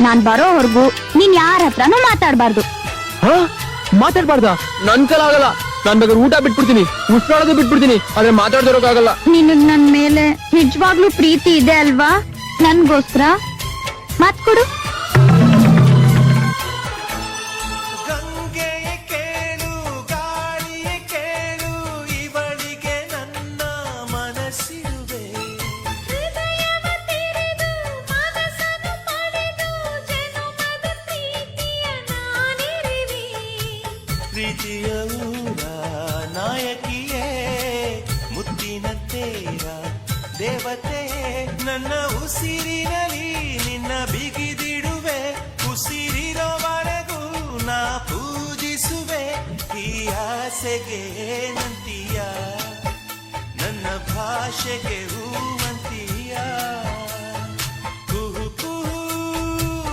ನಾನ್ ಬರೋವರೆಗೂ ನೀನ್ ಯಾರ ಹತ್ರನೂ ಮಾತಾಡ್ಬಾರ್ದು. ಮಾತಾಡ್ಬಾರ್ದ? ನನ್ ಕೈಲಿ ಆಗಲ್ಲ. ನಾನ್ ಬೇಕಾದ್ರೆ ಊಟ ಬಿಟ್ಬಿಡ್ತೀನಿ, ಉಸಿರಾಡೋದು ಬಿಟ್ಬಿಡ್ತೀನಿ, ಆದ್ರೆ ಮಾತಾಡ್ದಿರೋಕ್ಕಾಗಲ್ಲ. ನಿನಗ್ ನನ್ ಮೇಲೆ ನಿಜವಾಗ್ಲೂ ಪ್ರೀತಿ ಇದೆ ಅಲ್ವಾ? ನನ್ಗೋಸ್ಕರ ಮಾತ್ ಕೊಡು. ಪ್ರೀತಿಯ ಊರ ನಾಯಕಿಯೇ, ಮುತ್ತಿನ ತೇರ ದೇವತೆ, ನನ್ನ ಉಸಿರಿನಲ್ಲಿ ನಿನ್ನ ಬಿಗಿದಿಡುವೆ, ಉಸಿರಿರೋವರೆಗೂ ನಾ ಪೂಜಿಸುವೆ. ಈ ಆಸೆಗೆ ನಂತಿಯ ನನ್ನ ಭಾಷೆಗೆ